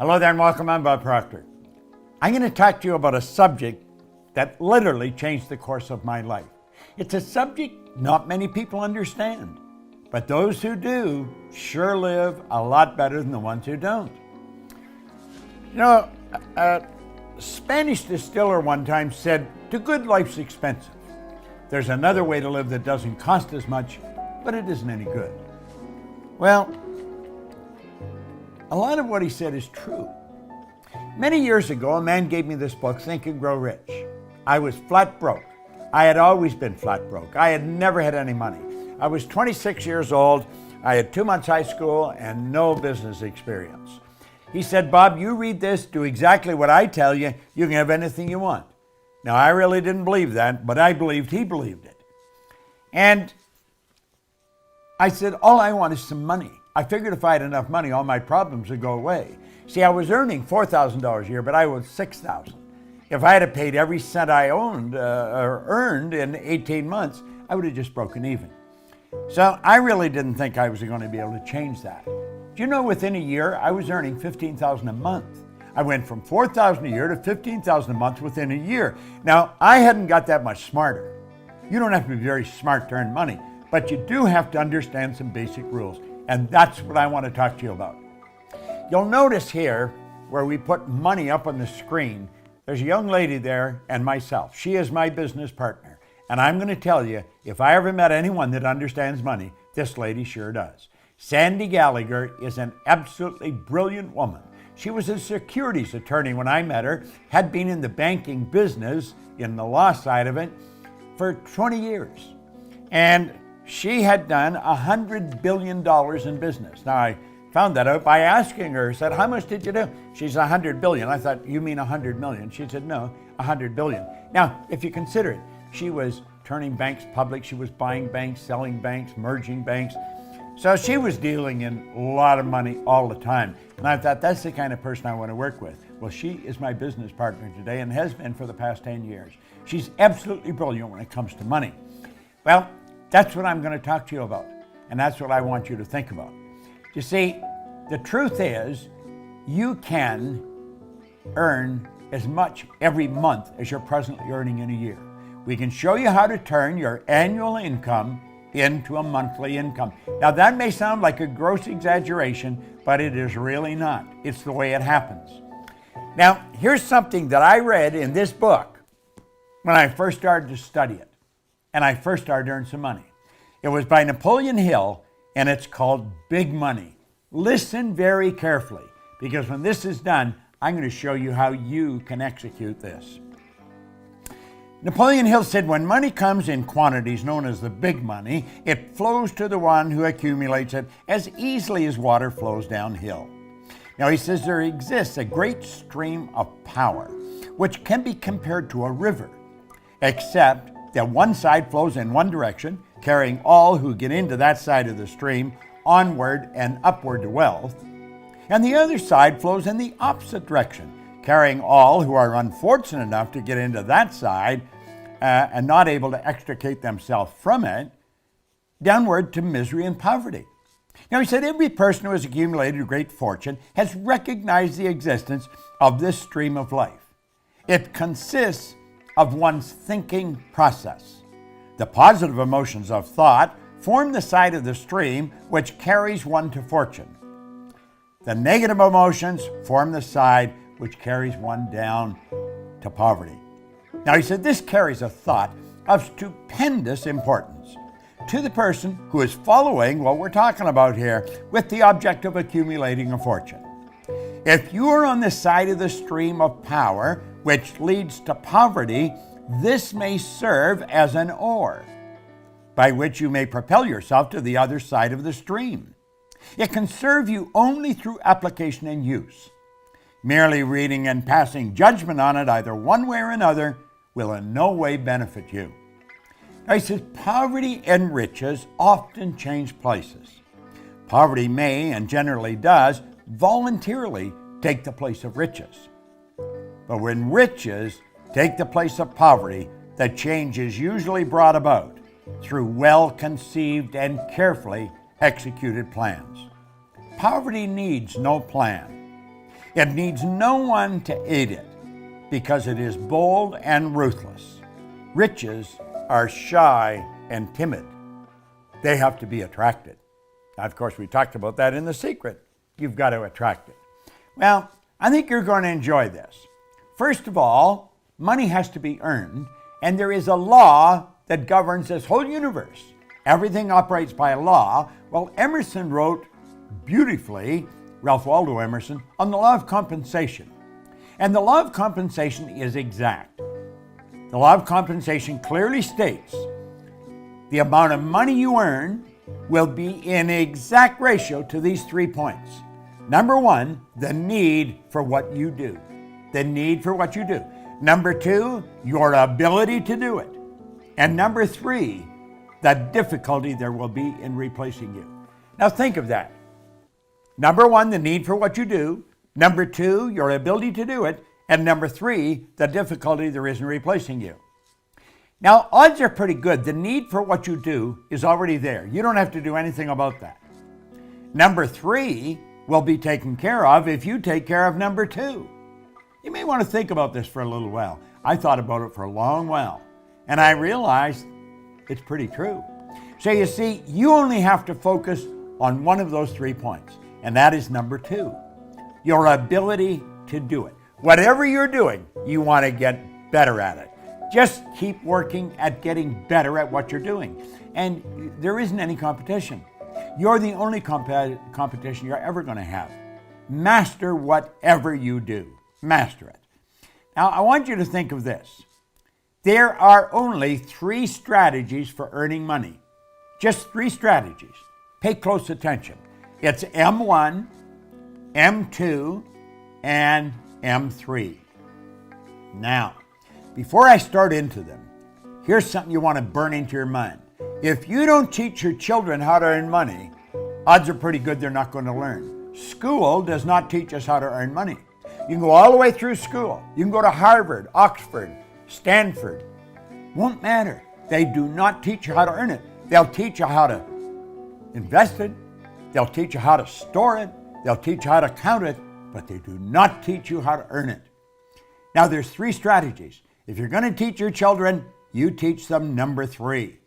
Hello there and welcome. I'm Bob Proctor. I'm going to talk to you about a subject that literally changed the course of my life. It's a subject not many people understand, but those who do sure live a lot better than the ones who don't. You know, a Spanish distiller one time said, "To good, life's expensive. There's another way to live that doesn't cost as much, but it isn't any good." Well, a lot of what he said is true. Many years ago, a man gave me this book, Think and Grow Rich. I was flat broke. I had always been flat broke. I had never had any money. I was 26 years old. I had 2 months high school and no business experience. He said, "Bob, you read this, do exactly what I tell you, you can have anything you want." Now, I really didn't believe that, but I believed he believed it. And I said, all I want is some money. I figured if I had enough money, all my problems would go away. See, I was earning $4,000 a year, but I owed $6,000. If I had paid every cent I owned or earned in 18 months, I would have just broken even. So I really didn't think I was going to be able to change that. Do you know, within a year, I was earning $15,000 a month. I went from $4,000 a year to $15,000 a month within a year. Now, I hadn't got that much smarter. You don't have to be very smart to earn money, but you do have to understand some basic rules. And that's what I want to talk to you about. You'll notice here where we put money up on the screen, there's a young lady there and myself. She is my business partner. And I'm going to tell you, if I ever met anyone that understands money, this lady sure does. Sandy Gallagher is an absolutely brilliant woman. She was a securities attorney when I met her, had been in the banking business, in the law side of it, for 20 years. And she had done $100 billion in business. Now, I found that out by asking her. I said, "How much did you do?" She said, $100 billion. I thought, "You mean 100 million?" She said, "No, 100 billion. Now, if you consider it, she was turning banks public. She was buying banks, selling banks, merging banks. So she was dealing in a lot of money all the time. And I thought, that's the kind of person I want to work with. Well, she is my business partner today and has been for the past 10 years. She's absolutely brilliant when it comes to money. Well, that's what I'm going to talk to you about. And that's what I want you to think about. You see, the truth is, you can earn as much every month as you're presently earning in a year. We can show you how to turn your annual income into a monthly income. Now, that may sound like a gross exaggeration, but it is really not. It's the way it happens. Now, here's something that I read in this book when I first started to study it, and I first started to earn some money. It was by Napoleon Hill, and it's called Big Money. Listen very carefully, because when this is done, I'm going to show you how you can execute this. Napoleon Hill said, "When money comes in quantities known as the big money, it flows to the one who accumulates it as easily as water flows downhill." Now, he says there exists a great stream of power, which can be compared to a river, except that one side flows in one direction, carrying all who get into that side of the stream onward and upward to wealth, and the other side flows in the opposite direction, carrying all who are unfortunate enough to get into that side and not able to extricate themselves from it, downward to misery and poverty. Now, he said every person who has accumulated a great fortune has recognized the existence of this stream of life. It consists of one's thinking process. The positive emotions of thought form the side of the stream which carries one to fortune. The negative emotions form the side which carries one down to poverty. Now, he said this carries a thought of stupendous importance to the person who is following what we're talking about here with the object of accumulating a fortune. If you are on the side of the stream of power which leads to poverty, this may serve as an oar by which you may propel yourself to the other side of the stream. It can serve you only through application and use. Merely reading and passing judgment on it either one way or another will in no way benefit you. Now, he says poverty and riches often change places. Poverty may, and generally does, voluntarily take the place of riches. But when riches take the place of poverty, the change is usually brought about through well-conceived and carefully executed plans. Poverty needs no plan. It needs no one to aid it because it is bold and ruthless. Riches are shy and timid. They have to be attracted. Now, of course, we talked about that in The Secret. You've got to attract it. Well, I think you're going to enjoy this. First of all, money has to be earned, and there is a law that governs this whole universe. Everything operates by a law. Well, Emerson wrote beautifully, Ralph Waldo Emerson, on the law of compensation. And the law of compensation is exact. The law of compensation clearly states the amount of money you earn will be in exact ratio to these 3 points. Number one, the need for what you do. The need for what you do. Number two, your ability to do it. And number three, the difficulty there will be in replacing you. Now think of that. Number one, the need for what you do. Number two, your ability to do it. And number three, the difficulty there is in replacing you. Now, odds are pretty good. The need for what you do is already there. You don't have to do anything about that. Number three will be taken care of if you take care of number two. You may want to think about this for a little while. I thought about it for a long while, and I realized it's pretty true. So you see, you only have to focus on one of those 3 points, and that is number two, your ability to do it. Whatever you're doing, you want to get better at it. Just keep working at getting better at what you're doing. And there isn't any competition. You're the only competition you're ever going to have. Master whatever you do. Master it. Now, I want you to think of this. There are only 3 strategies for earning money. Just 3 strategies. Pay close attention. It's M1, M2, and M3. Now, before I start into them, here's something you want to burn into your mind. If you don't teach your children how to earn money, odds are pretty good they're not going to learn. School does not teach us how to earn money. You can go all the way through school. You can go to Harvard, Oxford, Stanford. Won't matter. They do not teach you how to earn it. They'll teach you how to invest it. They'll teach you how to store it. They'll teach you how to count it, but they do not teach you how to earn it. Now, there's 3 strategies. If you're going to teach your children, you teach them number 3.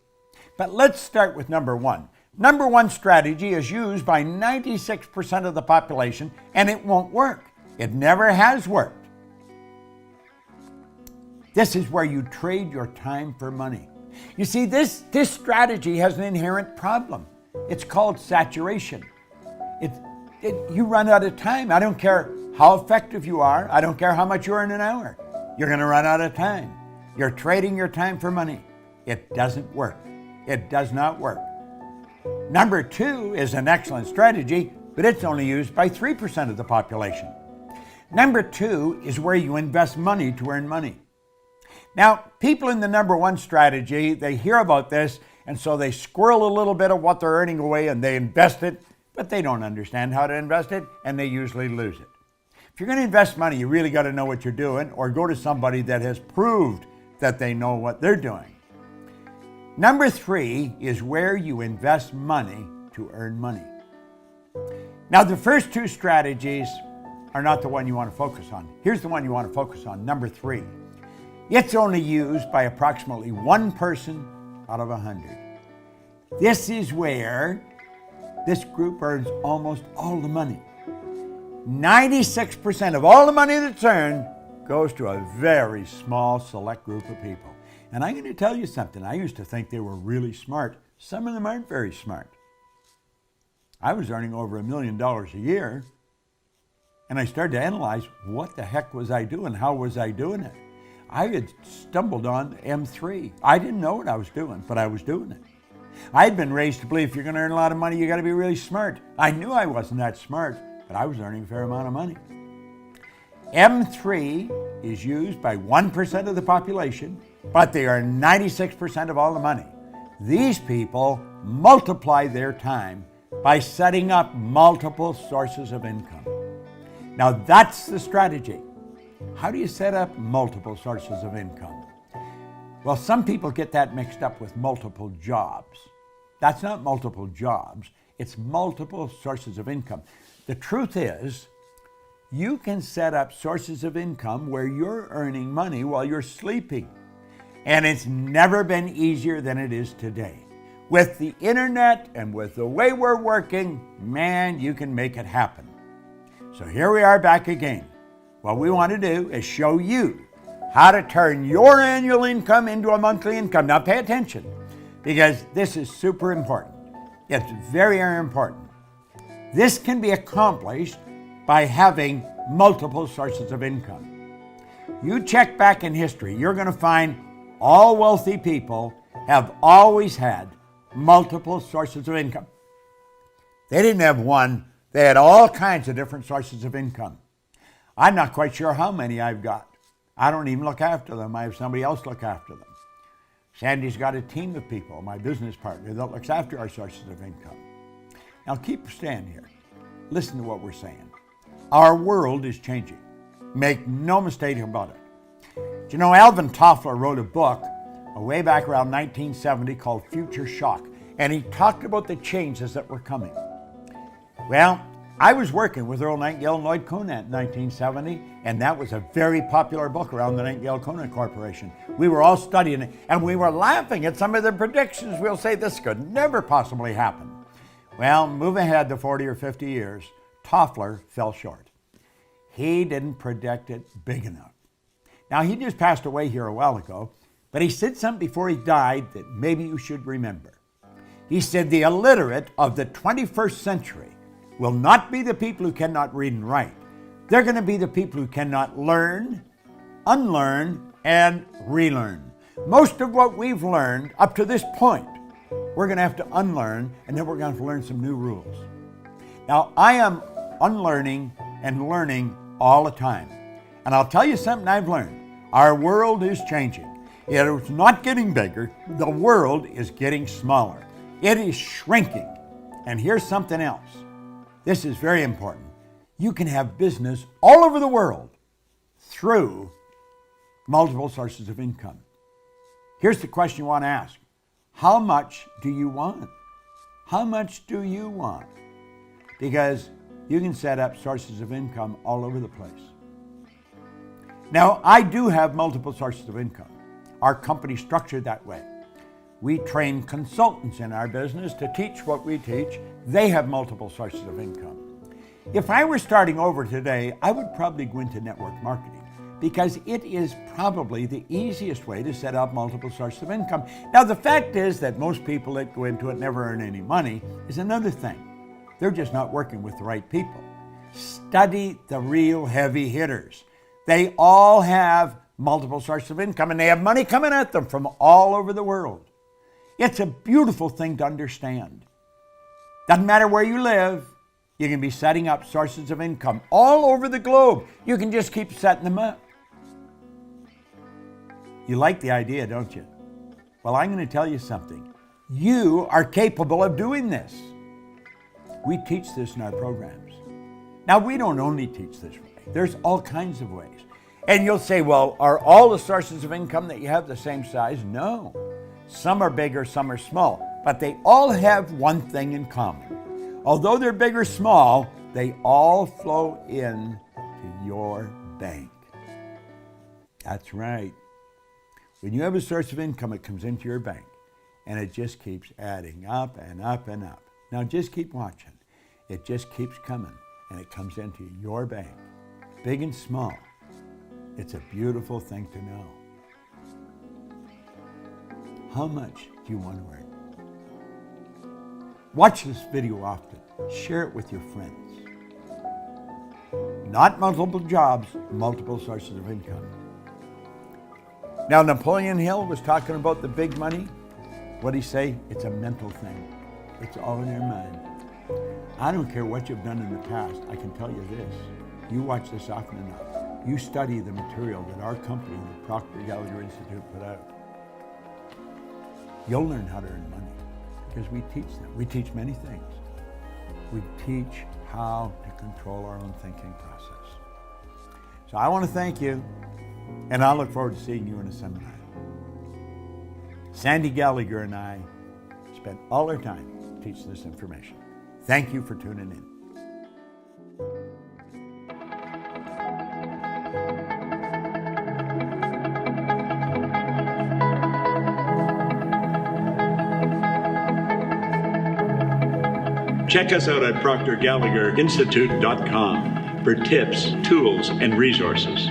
But let's start with number 1. Number 1 strategy is used by 96% of the population, and it won't work. It never has worked. This is where you trade your time for money. You see, this strategy has an inherent problem. It's called saturation. You run out of time. I don't care how effective you are. I don't care how much you earn an hour. You're going to run out of time. You're trading your time for money. It doesn't work. It does not work. Number 2 is an excellent strategy, but it's only used by 3% of the population. Number 2 is where you invest money to earn money. Now, people in the number 1 strategy, they hear about this, and so they squirrel a little bit of what they're earning away and they invest it, but they don't understand how to invest it, and they usually lose it. If you're going to invest money, you really got to know what you're doing, or go to somebody that has proved that they know what they're doing. Number 3 is where you invest money to earn money. Now, the first 2 strategies are not the one you want to focus on. Here's the one you want to focus on, number 3. It's only used by approximately 1 person out of 100. This is where this group earns almost all the money. 96% of all the money that's earned goes to a very small select group of people. And I'm going to tell you something. I used to think they were really smart. Some of them aren't very smart. I was earning over $1 million a year, and I started to analyze what the heck was I doing? How was I doing it? I had stumbled on M3. I didn't know what I was doing, but I was doing it. I had been raised to believe if you're going to earn a lot of money, you got to be really smart. I knew I wasn't that smart, but I was earning a fair amount of money. M3 is used by 1% of the population, but they earn 96% of all the money. These people multiply their time by setting up multiple sources of income. Now, that's the strategy. How do you set up multiple sources of income? Well, some people get that mixed up with multiple jobs. That's not multiple jobs. It's multiple sources of income. The truth is, You can set up sources of income where you're earning money while you're sleeping. And it's never been easier than it is today. With the internet and with the way we're working, man, you can make it happen. So here we are back again. What we want to do is show you how to turn your annual income into a monthly income. Now pay attention, because this is super important. It's very, very important. This can be accomplished by having multiple sources of income. You check back in history, you're going to find all wealthy people have always had multiple sources of income. They didn't have one, they had all kinds of different sources of income. I'm not quite sure how many I've got. I don't even look after them. I have somebody else look after them. Sandy's got a team of people, my business partner, that looks after our sources of income. Now keep stand here. Listen to what we're saying. Our world is changing. Make no mistake about it. Do you know, Alvin Toffler wrote a book way back around 1970 called Future Shock, and he talked about the changes that were coming. Well, I was working with Earl Nightingale and Lloyd Conant in 1970, and that was a very popular book around the Nightingale-Conant Corporation. We were all studying it, and we were laughing at some of the predictions. We'll say this could never possibly happen. Well, move ahead to 40 or 50 years, Toffler fell short. He didn't predict it big enough. Now, he just passed away here a while ago, but he said something before he died that maybe you should remember. He said, the illiterate of the 21st century will not be the people who cannot read and write. They're going to be the people who cannot learn, unlearn, and relearn. Most of what we've learned up to this point, we're going to have to unlearn, and then we're going to have to learn some new rules. Now, I am unlearning and learning all the time. And I'll tell you something I've learned. Our world is changing. It is not getting bigger. The world is getting smaller. It is shrinking. And here's something else. This is very important. You can have business all over the world through multiple sources of income. Here's the question you want to ask. How much do you want? How much do you want? Because you can set up sources of income all over the place. Now, I do have multiple sources of income. Our company's structured that way. We train consultants in our business to teach what we teach. They have multiple sources of income. If I were starting over today, I would probably go into network marketing because it is probably the easiest way to set up multiple sources of income. Now, the fact is that most people that go into it never earn any money is another thing. They're just not working with the right people. Study the real heavy hitters. They all have multiple sources of income, and they have money coming at them from all over the world. It's a beautiful thing to understand. Doesn't matter where you live, you can be setting up sources of income all over the globe. You can just keep setting them up. You like the idea, don't you? Well, I'm going to tell you something. You are capable of doing this. We teach this in our programs. Now, we don't only teach this way. There's all kinds of ways. And you'll say, well, are all the sources of income that you have the same size? No. Some are bigger, some are small. But they all have one thing in common. Although they're big or small, they all flow in to your bank. That's right. When you have a source of income, it comes into your bank. And it just keeps adding up and up and up. Now just keep watching. It just keeps coming. And it comes into your bank. Big and small. It's a beautiful thing to know. How much do you want to earn? Watch this video often. Share it with your friends. Not multiple jobs, multiple sources of income. Now, Napoleon Hill was talking about the big money. What did he say? It's a mental thing. It's all in your mind. I don't care what you've done in the past. I can tell you this. You watch this often enough. You study the material that our company, the Proctor Institute, put out. You'll learn how to earn money because we teach them. We teach many things. We teach how to control our own thinking process. So I want to thank you, and I look forward to seeing you in a seminar. Sandy Gallagher and I spent all our time to teach this information. Thank you for tuning in. Check us out at proctorgallagherinstitute.com for tips, tools, and resources.